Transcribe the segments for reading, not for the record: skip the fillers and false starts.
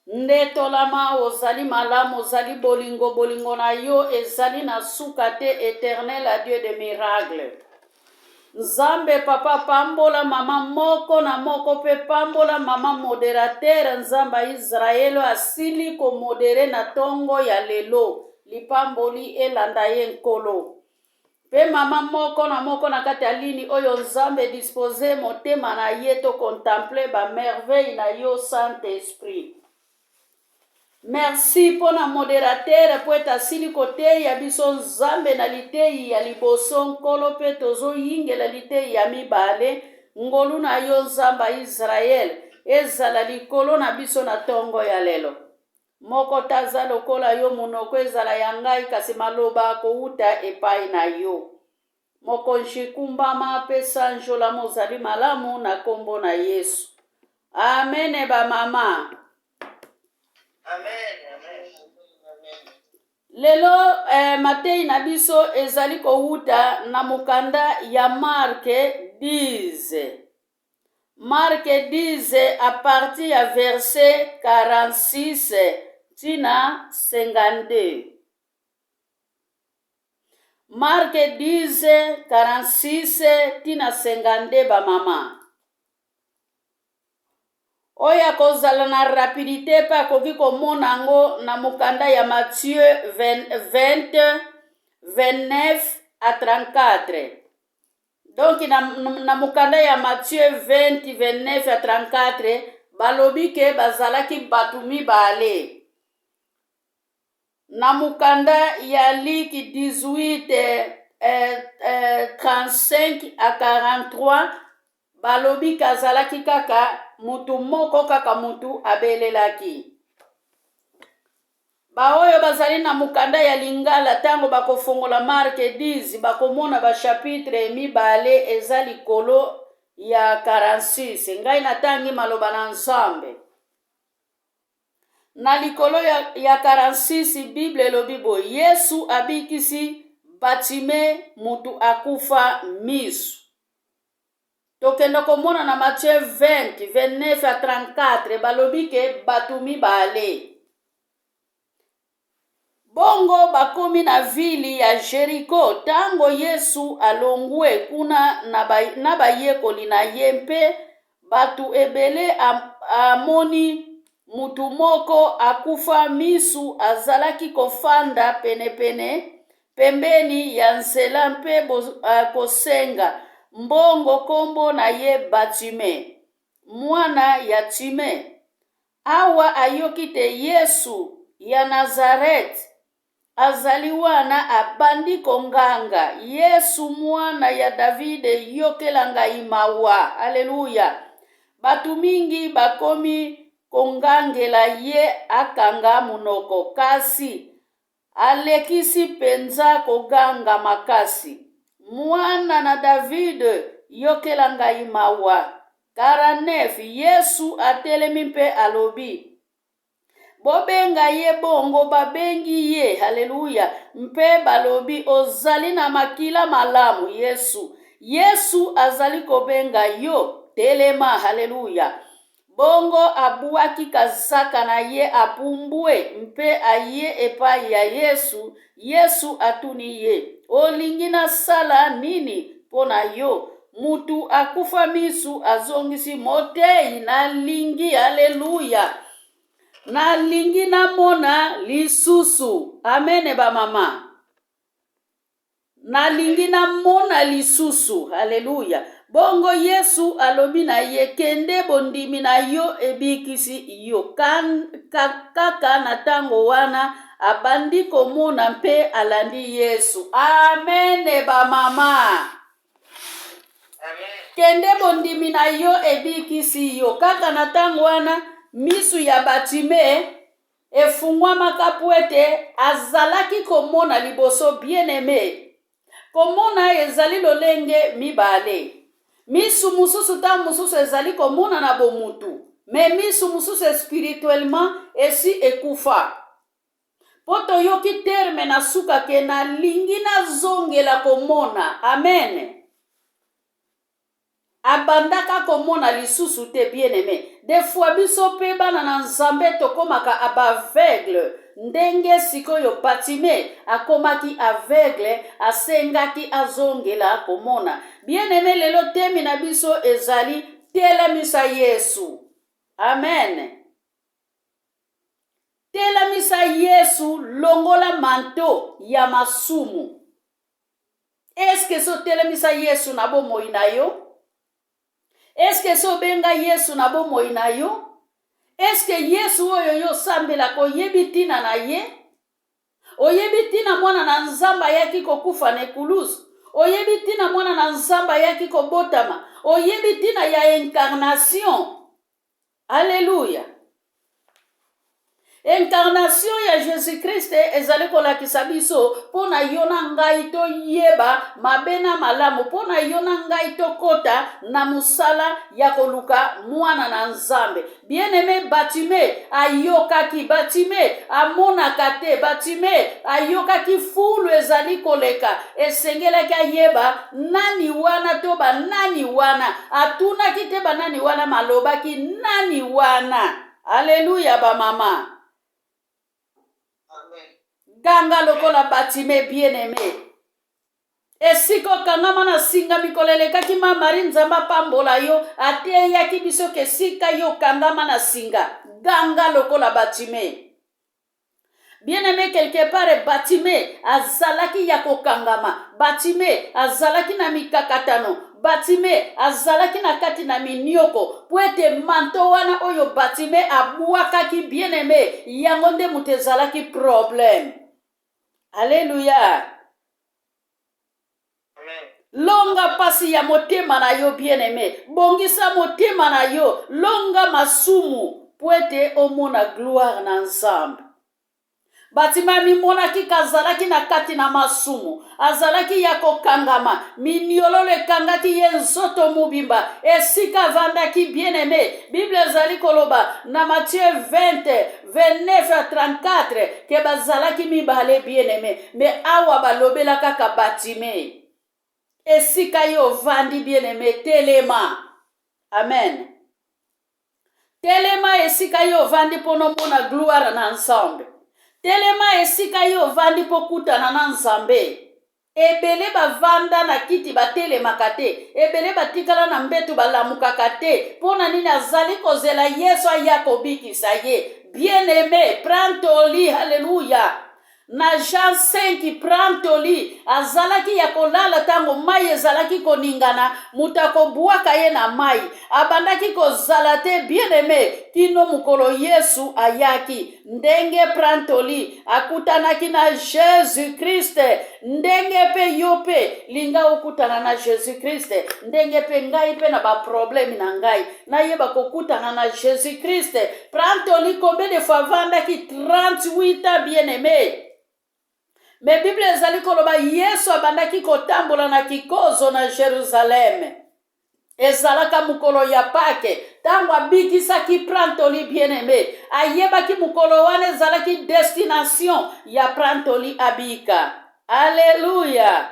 Ndetolama ozali malamu ozali bolingo bolingo na yo ezali na suka te éternel à Dieu de miracle. Nzambe papa pambola mama moko na moko pe pambola mama moderateur nzamba Israelo asili ko modere na tongo ya lelo lipamboli elanda ye nkolo. Pe mama moko na moko na kati ya lini oyo nzambe dispose motema na ye to contemple ba merveille na yo Saint-Esprit. Merci pour na modérateur po etasili kote ya biso nzambe na litei ya liboso nkolo pe tozo yingela litei ya mibale ngolu na yo nzamba Israel ezala likolo na biso na tongo ya lelo. Moko taza lokola yo munoko ezala ya ngai kasi maloba kouta epai na yo. Moko nshikumbama pe sanjola mozali malamu na kombo na Yesu. Amen ba mama. Amen, amen, amen. Lelo matei na biso ezali kouta na mukanda ya Marke 10. Marke 10 à partir ya verset 46 tina 52. Marke 10 46 tina 52 ba mama. Oya kozala na rapidité pa koki komona ngo na mukanda ya Matthieu 20 29 à 34. Donc na mukanda ya Matthieu 20 29 à 34 balobi ke bazalaki batu mibale. Na mukanda ya Luc 18 35 à 43 balobi kazalaki kaka mutu moko kaka mutu abelelaki. Baoyo bazali na mukanda ya lingala tango bakofongola Marke 10 bakomona ba chapitre mibale eza likolo ya 46. Ngai natangi maloba na nzambe. Na likolo ya 46 Bible elobi boye Yesu abikisi Batime mutu akufa misu. Tokenda komona na Matthieu 20 29 à 34 balobi ke batu mibale. Bongo bakomi na vili ya Jericho tango Yesu alongwe kuna na bayekoli na ye mpe batu ebele amoni mutu moko akufa misu azalaki kofanda pembeni ya nzela mpe kosenga mbongo kombo na ye Batime mwana ya Time. Awa ayoki te Yesu ya Nazaret azali wana abandi konganga. Yesu mwana ya Davide yokela ngai mawa. Haleluya. Batu mingi bakomi kongangela ye akanga munoko kasi alekisi penza koganga makasi. Mwana na Davide yokela ngai mawa. 49 Yesu atelemi mpe alobi bobenga ye bongo babengi ye. Haleluya. Mpe balobi ozali na makila malamu Yesu azali kobenga yo telema. Haleluya. Bongo abuaki kazaka na ye apumbwe mpe aye epai ya Yesu atuni ye olingi na sala nini pona yo. Mutu akufa misu azongisi motei nalingi. Haleluya. Nalingi namona lisusu. Amen ba mama. Nalingi namona lisusu. Haleluya. Bongo Yesu alobi na ye kende bondimi na yo ebikisi yo. Kaka na tango wana abandi komona mpe alandi Yesu. Amen ba mama. Amen. Kende bondimi na yo ebikisi yo. Kaka na tango wana misu ya Batime efungwa makapwete azalaki komona liboso bien-aimé. Komona ezali lolenge mibale. Misu mususu ta mususu ezali komona na bomutu. Me misu mususu spirituellement esi ekufa. Poto yoki terme na suka ke na lingi na zongela komona. Amen. abandaka komona lisusu te bien-aimé. Des fois biso pe bana na nzambe tokomaka aveugle. Ndenge sikoyo Batime akomaki aveugle, asengaki azongela komona. Bien-aimé, lelo temi na biso ezali telemisa Yesu. Amen. Telemisa Yesu longola manto ya masumu. Est-ce que so telemisa Yesu na bomoi na yo? Est-ce que so benga Yesu na bomoi na yo? Est-ce que Yesu oyo yo sambela ko yebitina na ye? Oyebitina mwana na nzamba yaki kokufa na ekulusu. Oyebitina mwana na nzamba yaki kobotama. Oyebitina ya incarnation. Alléluia. Incarnation ya Jésus-Christ ezali kolakisa biso pona yona ngai to yeba mabena malamu, pona yona ngai to kota na musala ya koluka mwana na nzambe. Bien-aimé, Batime ayokaki, Batime amonaka te, Batime ayokaki fulu ezali koleka, esengelaki ayeba nani wana to ba nani wana, atunaki te ba nani wana, malobaki nani wana. Alléluia ba mama. Ganga lokola Batime bien-aimé. Esiko kangama na singa mikolele kaki ma mari nzamba pambola yo ate yaki biso ke sika yo kangama na singa. Ganga lokola Batime. Bien-aimé, quelque part Batime azalaki ya kokangama. Batime azalaki na mikakatano. Batime azalaki na kati na minioko. Puete manto wana oyo Batime abuakaki bien-aimé. Yango nde mutezalaki problème. Alléluia. Amen. Longa pasi ya motema na yo bien-aimé. Bongisa motema na yo. Longa masumu. Puete omona gloire na nzambe. Batima mimona ki kazalaki na kati na masumu. Azalaki ya kokangama. Miniolole kangaki ye nzoto mubimba. Esika vandaki bien-aimé. Bible ezali koloba na Matthieu 20, 29 à 34. Ke bazalaki mibale bien-aimé. Me awa balobela kaka Batime. Esika yo vandi bien-aimé. Telema. Amen. Telema esika yo vandi pono mona gloire na ensemble. Telema esika yo vandi pokutana na nzambe. Ebele bavanda na kiti batelemaka te. Ebele batikala na mbetu balamukaka te. Pona nini azali kozela Yesu aya kobikisa ye. Bien-aimé, prends ton lit, alléluia. Na Jean 5 prends ton lit. Azalaki ya kolala tango mai ezalaki koningana. Mutako buaka ye na mai. Abandaki kozala te bien-aimé. Kino mukolo Yesu ayaki. Ndenge prends ton lit. Akutanaki na Jésus-Christ. Ndenge pe yope. Linga ukutana na Jésus-Christ. Ndenge pe ngai pe na ba problème na ngai. Na yeba kokutana na Jésus-Christ. Prends ton lit. Combien de fois vandaki 38 ans bien-aimé. Mais Bible ezali koloba Yesu abandaki kotambola na kikozo na Jerusalem. Ezalaka mukolo ya Pake. Tango abikisaki prantoli bien-aimé. Ayebaki mukolo wane ezalaki destination ya prantoli abika. Alléluia.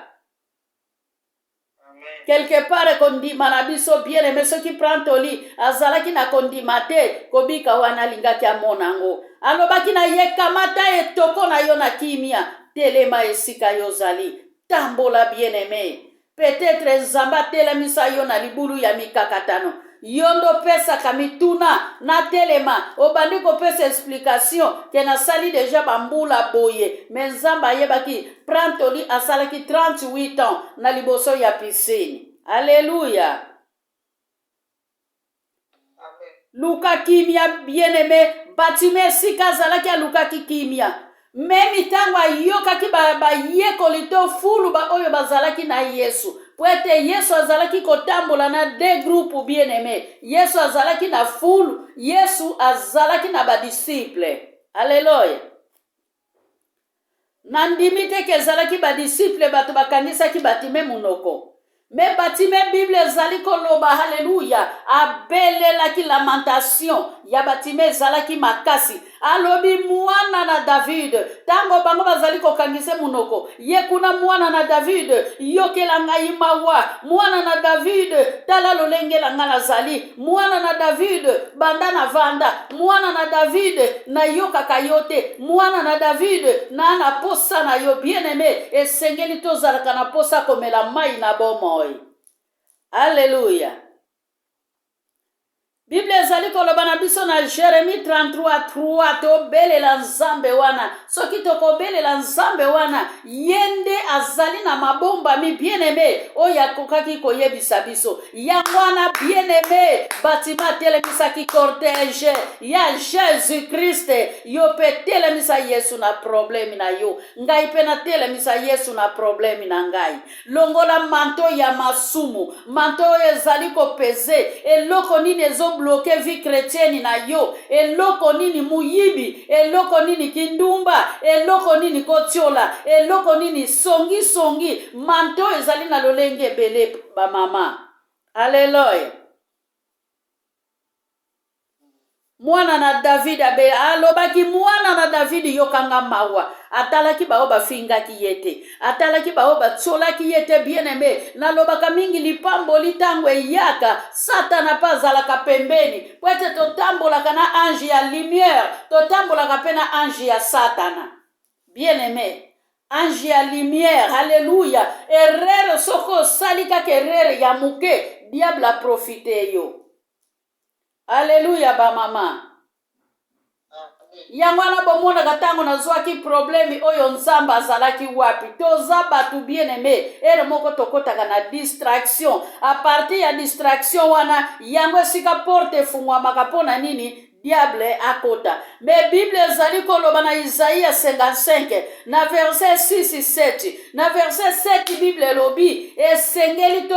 Quelque part kondima na biso bien-aimé soki prantoli azalaki na kondima te kobika wana lingaki amonango. Alobaki na yekamata etoko na yo na kimia. Telema esika yo zali. Tambola bien-aimé. Peut-être nzamba telemisa yo na libulu ya mikakatano. Yondo pesa kamituna na telema. Obandi ko pesa explication. Kena sali deja bambula boye. Menzamba yebaki. Prantoli asalaki 38 ans. Na liboso ya piscine. Alléluia. Luka kimia bien-aimé. Batime sika zalaki ya luka kimia. Memi tangwa yokaki ba yekoli to fulu ba oyo bazalaki na Yesu. Pwete Yesu azalaki kotambola na de groupe bien-aimé. Yesu azalaki na fulu. Yesu azalaki na ba disciple. Alléluia. Nandimite ke zalaki ba disciple batu bakangisa ki Batime munoko. Me Batime Bible ezali koloba haleluya. Abelela ki lamentation ya Batime ezalaki makasi. alobi mwana na David tango bango bazali kokangise munoko ye kuna mwana na David yokela ngai mawa mwana na David tala lolenge la nga nazali mwana na David banda na vanda mwana na David na yoka kayote mwana na David na na posa na yo bien-aimé esengeli tozalaka na posa komela mai na bomoi. Alléluia. Bible ezali koloba na biso na Jérémie 33:3 tobelela nzambe wana soki tokobelela nzambe wana yende azali na mabomba mi bien-aimé oyo akokaki koyebisa biso yango wana bien-aimé batima telemisaki cortège ya Jésus-Christ yo pe telemisa Yesu na problème na yo ngai pe na telemisa Yesu na problème na ngai longola manto ya masumu manto ezali kopeze eloko nini bloqué vie chrétienne na yo eloko nini muyibi eloko nini kindumba eloko nini kotiola eloko nini songi manto ezali na lolenge bele ba mama. Haleluya. Mwana na David abe alobaki mwana na David yokanga mawa atalaki bao bafingaki yete atalaki bao batsolaki yete bien-aimé nalobaka mingi lipambo litangwe yaka satana pazalaka pembeni pwete totambolaka na ange ya lumière totambolaka pe na ange ya satana bien-aimé ange ya lumière. Alléluia. Erreur soko salika ke erreur ya muke diable a profité yo. Alléluia ba mama. Yango wana bomona katango nazwaki problemi oyo nzamba azalaki wapi toza batu bien-aimé ere moko tokotaka na distraction a partir ya distraction wana yango esika porte fungwamaka mpona nini diable akota. Mais Bible ezali koloba na Isaïa 55 na verset 6-7 na verset 7 Bible lobi esengeli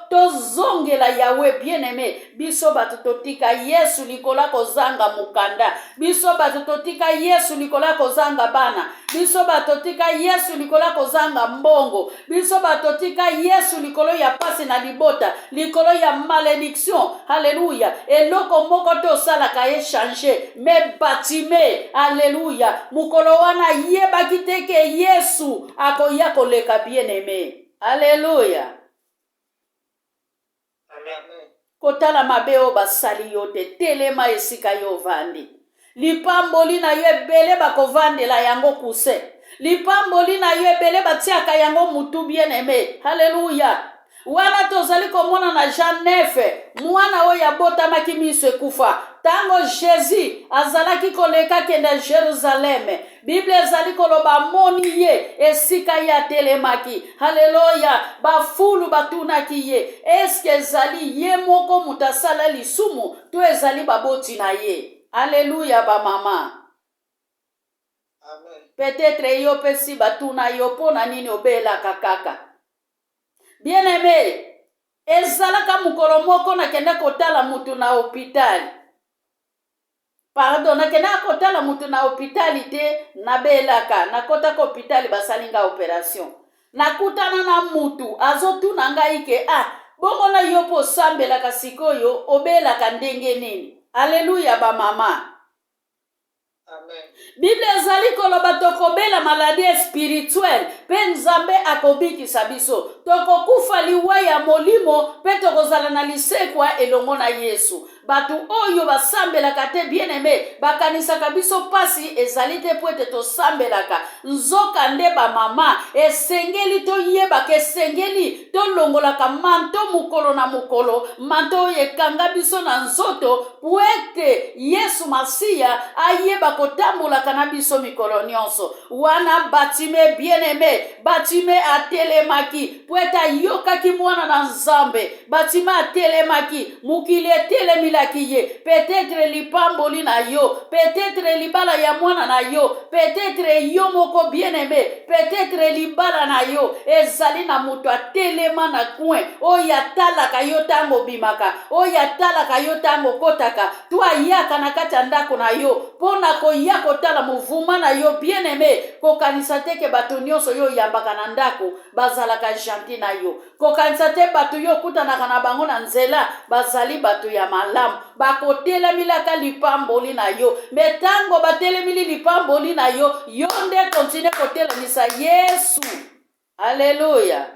to zongela Yahweh bien-aimé biso batu totika Yesu likola kozanga mukanda biso batu totika Yesu likola kozanga bana biso batu totika Yesu likola kozanga mbongo biso batu totika Yesu likolo ya pasi na libota likolo ya malédiction. Alléluia. Eloko moko to salaka e changer me batime. Alléluia. Mukolo wana yebaki teke Yesu akoya koleka bien-aimé. Alléluia. Amen. Kotala mabeo basali yote telema esika yo vandi lipamboli na yo ebele bakovandela yango kuse lipamboli na yo ebele batiaka yango mutu bien-aimé. Alléluia. Wana tozali komona na Jean 9 mwana oyo abotamaki miso ekufa tango Jésus azalaki koleka kende Jérusalem Bible ezali koloba moni ye esika ya telemaki. Haleluya. Bafulu batunaki ye eske ezali ye moko mutasala lisumu to ezali baboti na ye. Alléluia ba mama. Amen. Peut-être yo pesi batuna yo pona nini obela kakaka. Bien-aimé, ezalaka mukolo moko nakenda kotala mutu na hôpital. Pardon, nakenda kotala mutu na hôpital te nabelaka nakota ko hôpital basalinga opération. Nakutana na mutu azotuna ngai ke bongo na yo po sambelaka sikoyo obelaka ndenge nini. Alléluia ba mama. Amen. Bible ezali koloba tokobela maladie spirituelle pe nzambe akobikisa biso tokokufa liwa ya molimo pe tokozala na lisekwa elongo na Yesu. Batu oyo basambelaka te bien-aimé bakanisaka biso pasi ezali te po ete tosambelaka nzoka nde ba mama esengeli toyebaka esengeli tolongolaka manto mukolo na mukolo manto oyo ekanga biso na nzoto po ete Yesu Masiya ayeba kotambolaka na biso mikolo nyonso. Wana batime bien-aimé batime atelemaki po ete ayokaki mwana na Nzambe batime atelemaki mukili etelemi peut-être lipamboli na yo peut-être libala ya mwana na yo peut-être yo moko bien-aimé peut-être libala na yo ezali na mutu atelema na coin oyo atalaka yo tango bimaka oyo atalaka yo tango kotaka to ayaka na kati ya ndako na yo pona ko koya kotala mouvement na yo bien aimé kokanisa te ke bato nyonso yo yambaka na ndako bazalaka gentil na yo kokanisa te bato yo kutanaka na bango na nzela bazali bato ya malamu bakotelemilaka lipamboli na yo me ntango batelemili lipamboli na yo yo nde kontinue kotelemisa Yesu. Alléluia.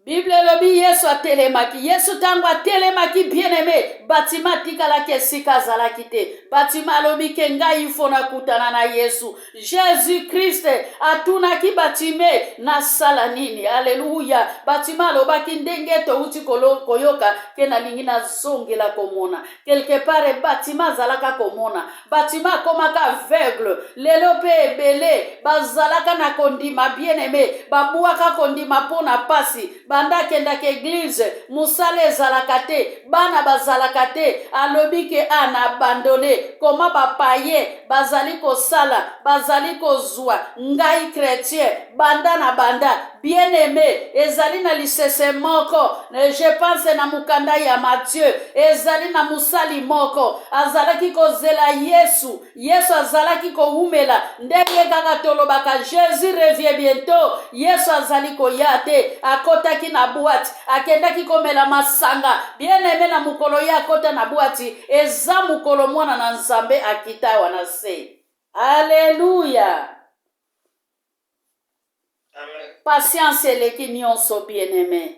Bible lobi Yesu atelemaki. Yesu tango atelemaki bien-aimé. Batima tikalaki esika azalaki te. Batima lobi ke ngai ifo na kutana na Yesu. Jésus Christ atunaki batime na sala nini. Alléluia. Batima lobaki ndenge touti koyoka ke nalingi na zongela komona. Quelque part batima zalaka komona. Batima komaka aveugle. Lelo pe ebele bazalaka na kondima bien-aimé. Babuaka kondima pona pasi. Banda kendaka église musale ezalaka te bana bazalaka te alobi ke ana abandonné koma bapaye bazali kosala bazali kozwa ngai chrétien banda na banda bien-aimé ezali na lisese moko je pense na mukanda ya Matthieu ezali na musali moko azalaki kozela Yesu azalaki koumela ndenge kaka tolobaka Jésus revient bientôt Yesu azali koya te akotaki na boîte akendaki komela masanga bien-aimé na mukolo ya akota na boîte eza mukolo mwana na Nzambe akita wana se. Alléluia. Amen. Patience eleki nyonso bien-aimé.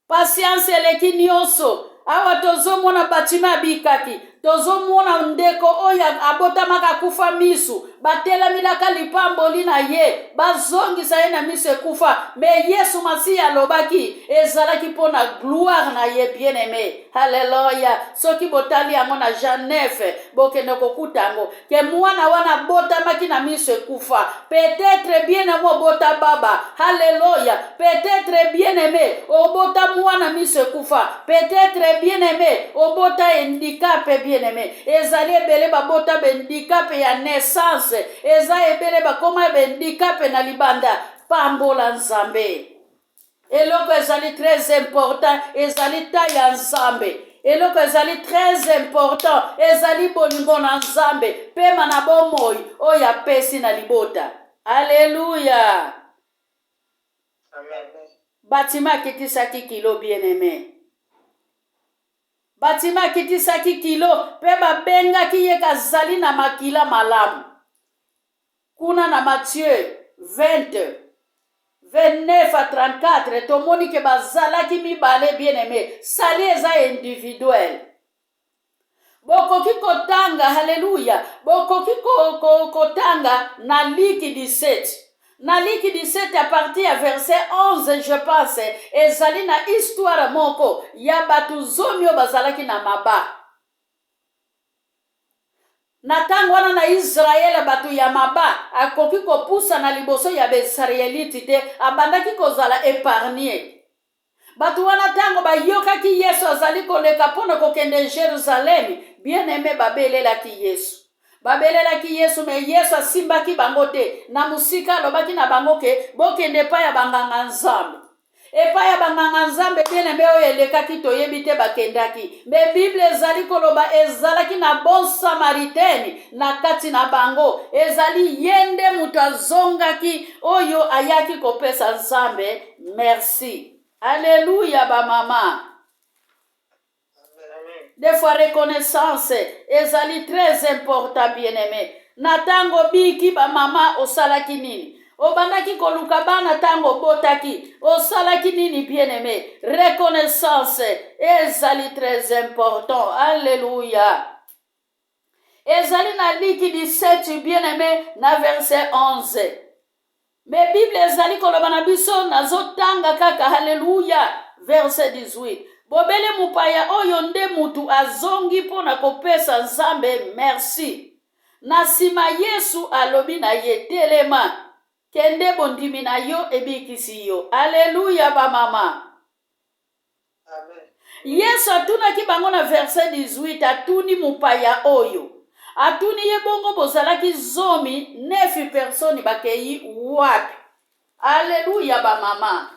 Patience eleki nyonso. Awa tozomona batima bikaki. Tozomona ndeko oya abotamaka kufa misu. Batelamilaka lipamboli na ye. Bazongisa ye na misu kufa. Me Yesu Masiya alobaki. Ezalaki pona gloire na ye bien-aimé. Alléluia. Soki botali yango na Jean 9. Bokende kokutango. Ke mwana wana botamaki na misu kufa. Peut-être bien-aimé obota baba. Alléluia. Peut-être bien-aimé obota mwana misu kufa. Peut-être bien-aimé obota handicapé bien-aimé. Ezali ebele babota handicapé ya naissance. Eza ebele bakoma handicapé na libanda. Pambola Nzambe. Eloko ezali très important. Ezali ta ya Nzambe. Eloko ezali très important. Ezali bolingo na Nzambe. Pema na bomoi oya pesi na libota. Alléluia. Amen. Batima kitisaki kilo bien-aimé. Batima kitisaki kilo pe babengaki ye kazali na makila malamu. Kuna na Matthieu 20 29 à 34 tomoni ke bazalaki mibale bien-aimé. Sali eza individuel. Bokoki kotanga, haleluya. Bokoki kotanga na Liki 17. Na Liki 17 à partir ya verset 11 je pense. Ezali na histoire moko ya batu zomio bazalaki na maba. Na tango wana na Israel batu ya maba akoki kopusa na liboso ya Israelite te abandaki kozala épargné. Batu wana tango bayokaki Yesu azali koleka pona kokende Jerusalem bien-aimé babelelaki Yesu. Babelelaki Yesu me Yesu asimbaki bango te na musika alobaki na bango ke bokende pa ya banganga Nzambe. Epa ya banganga Nzambe bien-aimé oyo elekaki toyebi te bakendaki. Me Bible ezali koloba ezalaki na bon Samaritaine na kati na bango. Ezali yende mutu azongaki oyo ayaki kopesa Nzambe merci. Alléluia ba mama. Des fois reconnaissance ezali très important bien-aimé. Na tango biki ba mama osalaki nini? Obandaki koluka bana tango botaki. Osalaki nini bien-aimé? Reconnaissance ezali très important. Alléluia. Ezali na Liki 17 bien-aimé na verset 11. Mais Bible ezali koloba na biso nazotanga kaka haleluya verset 18. Bobele mupaya oyo nde mutu azongi pona kopesa Nzambe merci. Na sima Yesu alobi na ye telema kende bondimi na yo ebikisi yo. Alléluia ba mama. Amen. Yesu atunaki bango na verset 18 atuni mupaya oyo. Atuni ye bongo bozalaki zomi 9 personnes bakei wapi. Alléluia ba mama.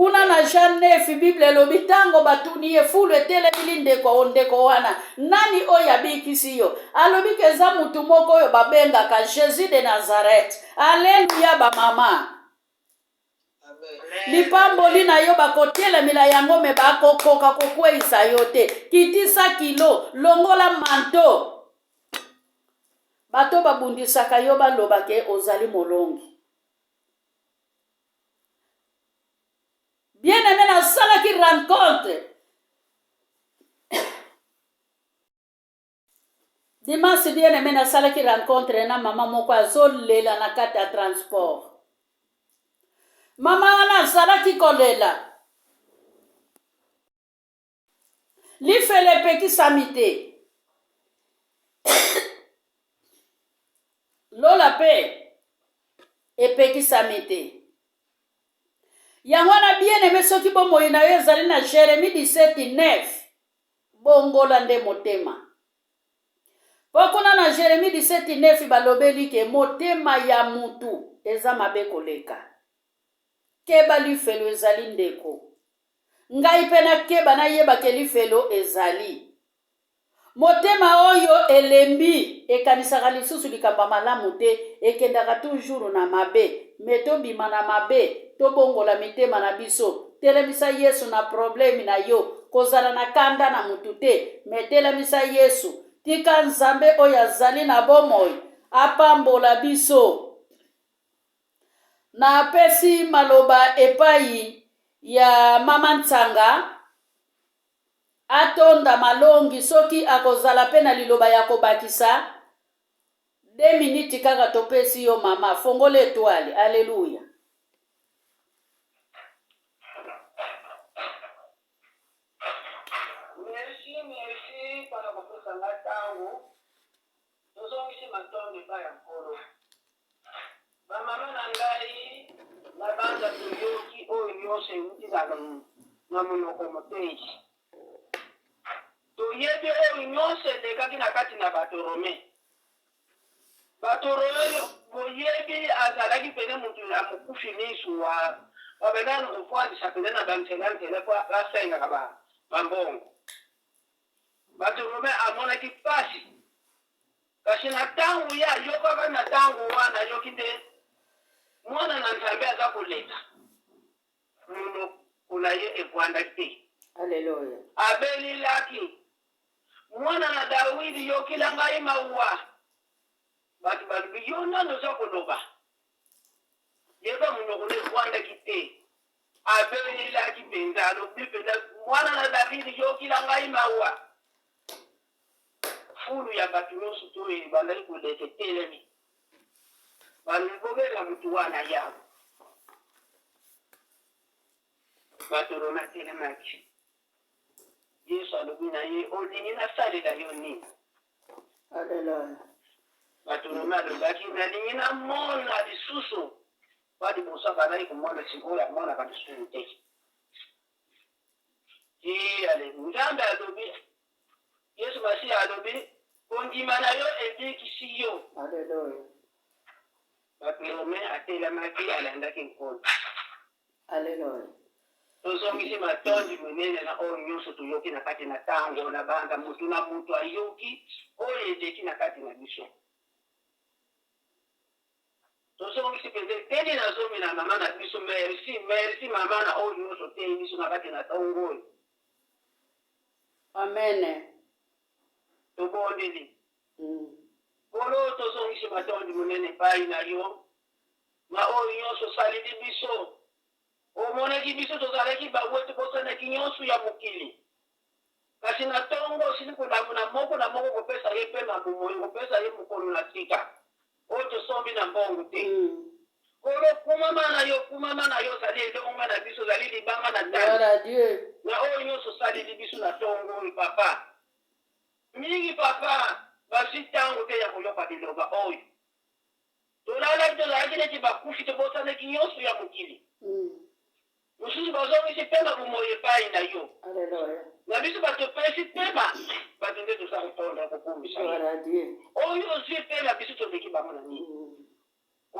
kuna na Jean 9 Bible lobi tango batuni ye fulu etelemili ndeko wana nani oyo abikisi yo alobi keza mutu moko oyo babengaka Jésus de Nazareth. Alleluya bamama. Lipamboli na yo bakotelemela yango me bakokoka kokweisa yo te. Kitisa kilo longola manto. Bato babundisaka yo baloba ke ozali molongi. Bien aimé na sala qui rencontre. Dimanche bien aimé na sala qui rencontre na mama moko azolela na kati ya transport. Mama wana sala qui kolela. Li fele peki samite. Lola pe epeki samite. Yangwana bien aimé soki bomo na yo ezali na Jérémie 17:9 bongola nde motema. Pokona na Jérémie 17:9 balobeli ke motema ya mutu eza mabe koleka. Keba li felo ezali ndeko. Ngai pena keba na yeba ke li felo ezali. Motema oyo elembi ekanisaka lisusu likamba malamu te ekendaka toujours na mabe. Meto bima na mabe to bongola mitema na biso. Telemisa Yesu na problemi na yo. Kozala na kanda na mutu te. Metelemisa Yesu. Tika nzambe oyo azali na bomoi. Apambola biso. Na pesi maloba epai ya mama Ntsanga. Atonda malongi soki akozala pe na liloba ya kobakisa 2 minutes kaka topesi yo mama fongole étoile. Alléluia. Merci para kukosa ngatangu. Tozongisi matonde pa ya nkolo. Ba mama na ngai na banda tuyoki oyo nyose utizaka na monoko motei. Toyebi oyo nyonso elekaki na kati na bato Rome. Bato Rome boyebi azalaki pene mutu ya mokufi misu wabengana kofwandisa pene na bantelantele po basengaka bambongo. Bato Rome amonaki pasi. Kasi na tangu ya yokaka na tangu wana yoki te mwana na nzambe aza koleka. Muno kulaye ekwandaki te. Alléluia. Abelilaki. Mwana na Dawidi yokila ngai maua. Batu biyona noza koloba. Yeba munokole kwanda kite. Abelilaki benza lobipenda mwana na Dawidi yokila ngai maua. Fulu ya batu nyonso to bandali koleke telemi. Banibogela mutu wana yabo. Batu Roma telemaki. Yesu alobi na ye olingi nasalela yo nini. Alléluia. Bato Roma alobaki nalingi namona lisusu badi bosaka nai komona sikoyo amonaka lisusu te. Nzambe alobi Yesu Masiya alobi kondima na yo ebikisi yo. Alléluia. Bato Roma atelemaki alandaki nkolo. Alléluia. Tozongisi matondi munene na oyo nyonso tuyoki na kati na tango na banda mutu na mutu ayoki oyo eleki na kati na biso. Tozongisi peze teni na zomi na mama na biso merci mama na oyo nyonso te biso na kati na tango oyo. Amen. Tobondeli. Kolo tozongisi matondi munene pai na yo na oyo nyonso salidi biso. Omonaki biso tozalaki bawete bosanaki nyonso ya mokili. Kasi na tongo sili kolabuna moko na moko kopesa ye pe na bomoi kopesa ye mokolo na tika. Oyo tosombi na mbongo te. Kolo kumama na yo zali elonga na biso zali libanga na tani. Gloire à Dieu. Na oyo nyonso salili biso na tongo papa. Mingi papa basi tango te ya koyoka biloba oyo. Tozalaki neti bakufi te bosanaki nyonso ya mokili. Mususu bazongisi pema bumoye pai na yo. Alléluia. Na biso bato pesi pema bato nde toza kotonda kokumbisa. Gloire à Dieu. Oyo ozwi pema biso toleki bango na nini.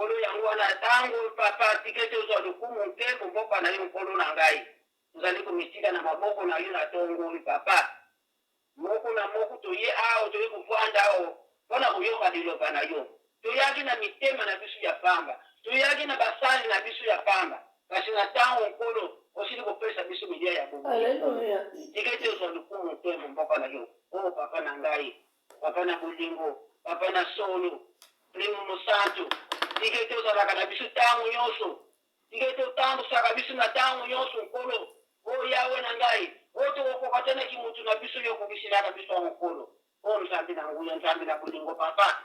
nkolo yango wana tango papa tikete ozwa lukumu ntembo mboka na yo nkolo na ngai tozali komitika na maboko na yo na tongoli papa moko na moko toye awo toye kovwanda awo mpona koyoka liloba na yo toyaki na mitema na biso ya pamba toyaki na basali na biso ya pamba kasi na ntango nkolo osili kopesa biso milia ya Haleluya. tikete ozwa lukumu ntembo mboka na yo o papa na ngai papa na bolingo papa na solo primo mosantu tikete ozalaka na biso ntango nyonso tikete otambusaka biso na ntango nyonso nkolo o yawe na ngai o tokokoka te naki mutu na biso yo okokisilaka biso ya mokolo o nzambe na nguya nzambe na bolingo papa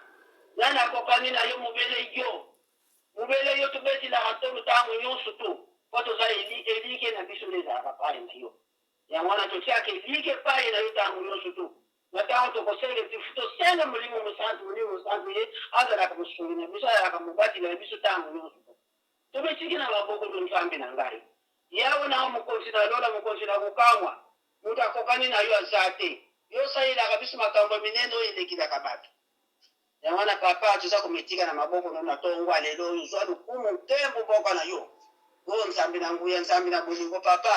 nani akokani na yo mobele yo tobetilaka tolo ntango nyonso tu po toza elike na biso nde ezalaka pale na yo yango wana totiaka elike pale na yo ntango nyonso tu na ntango tosenga molimo mosantu ye azalaka mosungi na biso azalaka mobateli na biso ntango nyonso tu tobetiki na maboko to nzambe na ngai yawe na mokonzi na lola mokonzi na kokamwa mutu akokani na yo aza te yo osalelaka biso makambo minene oyo elekilaka bato yango wana papa toza komitika na maboko no na tongo lelo oyo zwa lukumu ntembo mboka na yo o nzambe na nguya nzambe na bolingo papa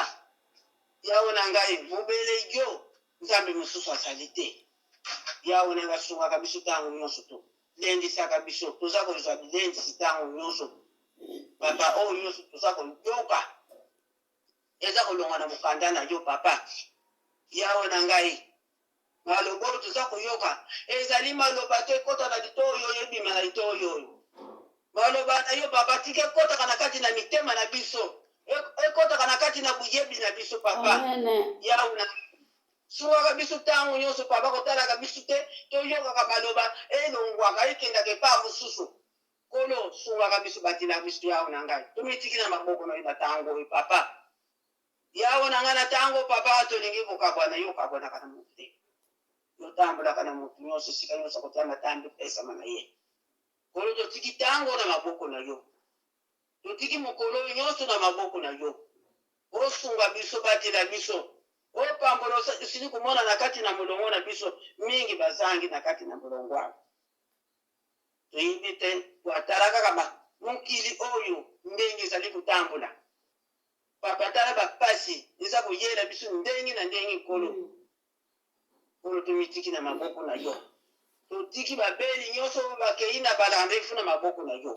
yawe na ngai mobele yo nzambe mosusu asali te yawe na ngai asungaka biso ntango nyonso to lendisaka biso toza kozwa bilendisi ntango nyonso papa oyo nyonso toza koyoka eza kolonga na mokanda na yo papa yawe na ngai maloba oyo toza koyoka ezali maloba te ekota na lito oyo ebima na lito oyo maloba na yo papa tika ekotaka na kati na mitema na biso ekotaka na kati na buyebi na biso papa yawe na sungaka biso ntango nyonso papa kotalaka biso te toyokaka maloba elongwaka ekendaka epa mosusu kolo sungaka biso batilaka biso yawe na ngai tomitiki na maboko na yo na ntango oyo papa yawe na ngai na ntango papa tolingi kokabwana yo okabwanaka na motu te yotambolaka na motu nyonso esika nyonso kotia matambi pesama na ye kolo totiki ntango na maboko na yo totiki mokolo oyo nyonso na maboko na yo osunga biso batela biso opambola osili komona na kati na molongo na biso mingi bazangi na kati na molongo wana toyibi te twatala kaka mokili oyo ndenge ezali kotambola papa tala bapasi eza koyela biso ndenge na ndenge nkolo kolo tomitiki na maboko na yo totiki babeli nyonso bakei na balandefu na maboko na yo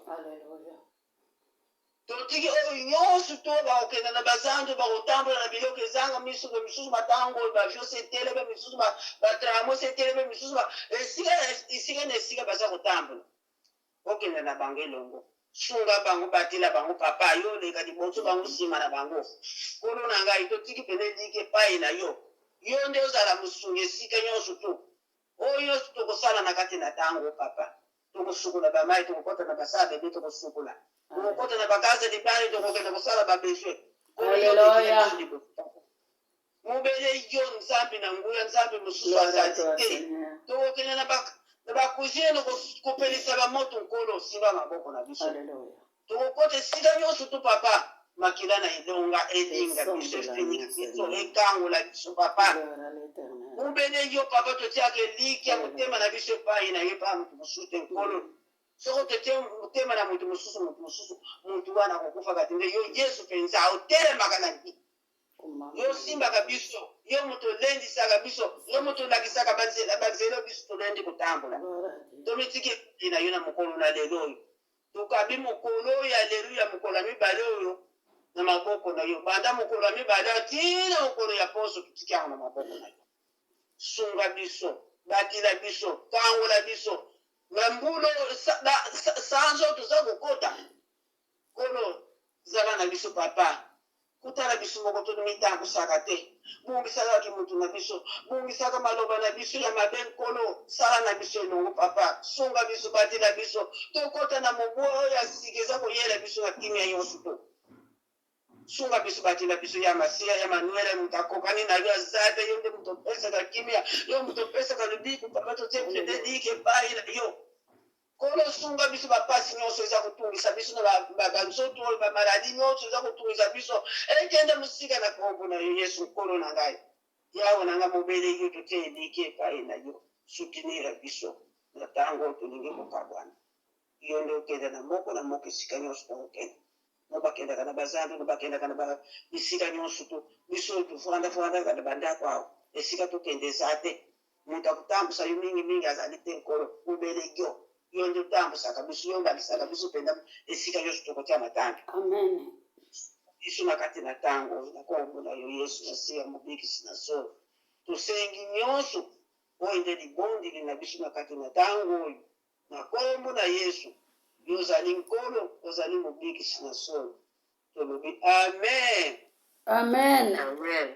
totiki oyo nyonso to bakokenda na bazandu bakotambola na biloko ezanga misusu matango bavio seteleme misusu batramo seteleme misusu esika na esika baza kotambola okenda na bango elongo sunga bango batila bango papa yo leka liboso bango nsima na bango kolo na ngai totiki pene like epai na yo yo nde ozala mosungi esika nyonso tu oyo nyonso tokosala na kati na ntango papa tokosukola bamai tokokota na basala bebe tokosukola tokokota na bakaza libani tokokenda kosala babeswe mobele yo nzambe na nguya nzambe mosusu azali te tokokenda na bakuzine kopelisa bamoto nkolo osimba maboko na biso tokokota esika nyonso tu papa makila na elonga elinga biso efinikiso ekangola biso papa mobele yo papa totiaka eliki ya motema na biso epai na ye pa motu mosusu te nkolo soko totie motema na motu mosusu motu wana akokufaka te nde yo yesu mpenza otelemaka na bi yo simbaka biso yo moto olendisaka biso yo moto olakisaka banzela biso tolendi kotambola tomitiki na yo na mokolo na lelo oyo tokabi mokolo oyo aleluya mokolo ya mibale oyo na maboko na yo banda mokolo ya mibale atina mokolo ya poso tutiki yango na maboko na yo sunga biso batila biso kangola biso na mbulo sanzo toza kokota kolo zala na biso papa kutala biso moko tomitambusaka te bungisaka mutu na biso bungisaka maloba na biso ya mabe nkolo sala na biso elongo papa sunga biso batila biso tokota na mobu oyo ya sika eza koyela biso na kimia nyonso to sunga biso batila biso ya masiya ya manuele mutu akokani na yo aza te yo nde mutu opesaka kimia yo mutu opesaka lubiku papa totie frededike epai na yo kolo sunga biso bapasi nyonso eza kotungisa biso na banzoto oyo bamaladi nyonso eza kotungisa biso ekende mosika na kombo na yo yesu nkolo na ngai yawe na ngai mobele yo totie eliki epai na yo sutinira biso na ntango tolingi kokabwana yo nde okende na moko esika nyonso tokokende nobakendaka na bazambe nobakendaka na bisika nyonso to biso tofandafandaka na bandako awo esika tokende eza te moto akotambusa yo mingimingi azali te nkolo obelegio yo nde otambusaka biso yo ondakisaka biso mpenza esika nyonso tokotia matanga Amen. biso na kati na ntango na kombo na yo yesu nasiya mobikisi na solo tosengi nyonso oyo nde libondeli na biso na kati na ntango oyo na kombo na yesu yo ozali nkolo ozali mobikisi na solo tolobi amen Amen. amen